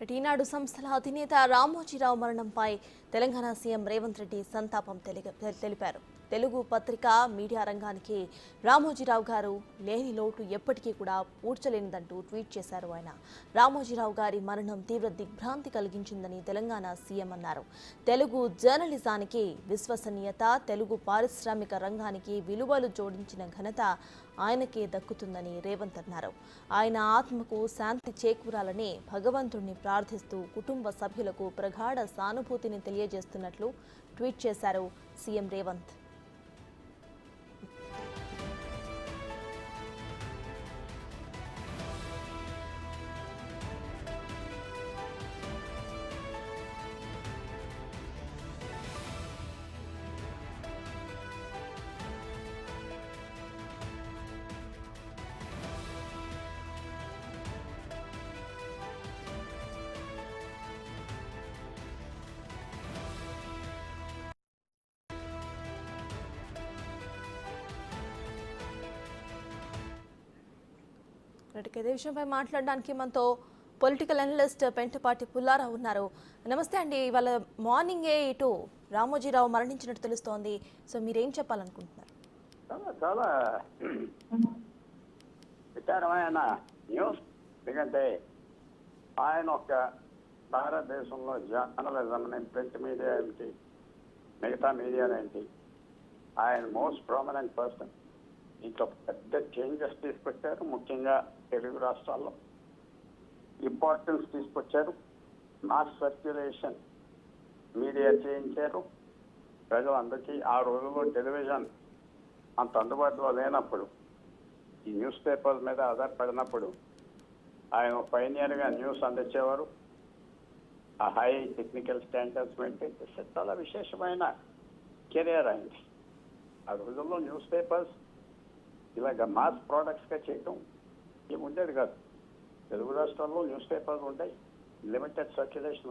ఈనాడు సంస్థల అధినేత రామోజీరావు మరణంపై తెలంగాణ సీఎం రేవంత్ రెడ్డి సంతాపం తెలిపారు. తెలుగు పత్రికా మీడియా రంగానికి రామోజీరావు గారు లేని లోటు ఎప్పటికీ కూడా పూడ్చలేనిదంటూ ట్వీట్ చేశారు. ఆయన రామోజీరావు గారి మరణం తీవ్ర దిగ్భ్రాంతి కలిగించిందని తెలంగాణ సీఎం అన్నారు. తెలుగు జర్నలిజానికి విశ్వసనీయత, తెలుగు పారిశ్రామిక రంగానికి విలువలు జోడించిన ఘనత ఆయనకే దక్కుతుందని రేవంత్ అన్నారు. ఆయన ఆత్మకు శాంతి చేకూరాలని భగవంతుణ్ణి ప్రార్థిస్తూ కుటుంబ సభ్యులకు ప్రగాఢ సానుభూతిని తెలియజేస్తున్నట్లు ట్వీట్ చేశారు సీఎం రేవంత్. ఇదే విషయంపై మాట్లాడడానికి మనతో పొలిటికల్ అనలిస్ట్ పెంటపాటి పుల్లారావు ఉన్నారు. నమస్తే అండి. ఇవాళ మార్నింగే ఇటు రామోజీరావు మరణించినట్టు తెలుస్తోంది. సో మీరేం చెప్పాలనుకుంటున్నారు? చాలా విచారమైన న్యూస్. ఎందుకంటే ఆయన ఒక భారతదేశంలో జర్నలిజం ప్రింట్ మీడియా ఏంటి, మిగతా మీడియా ఏంటి, ఆయన మోస్ట్ ప్రామినెంట్ పర్సన్. ఇంట్లో పెద్ద చేంజెస్ తీసుకొచ్చారు. ముఖ్యంగా తెలుగు రాష్ట్రాల్లో ఇంపార్టెన్స్ తీసుకొచ్చారు. మాస్ సర్క్యులేషన్ మీడియా చేయించారు. ప్రజలందరికీ ఆ రోజుల్లో టెలివిజన్ అంత అందుబాటులో లేనప్పుడు, ఈ న్యూస్ పేపర్ల మీద ఆధారపడినప్పుడు ఆయన పైనియర్గా న్యూస్ అందించేవారు. ఆ హై టెక్నికల్ స్టాండర్డ్స్ మెయింటైన్ చేసే చాలా విశేషమైన కెరియర్ అయింది. ఆ రోజుల్లో న్యూస్ పేపర్స్ ఇలాగ మాస్ ప్రోడక్ట్స్గా చేయటం ఏమి ఉండేది కాదు. తెలుగు రాష్ట్రాల్లో న్యూస్ పేపర్లు ఉంటాయి, లిమిటెడ్ సర్క్యులేషన్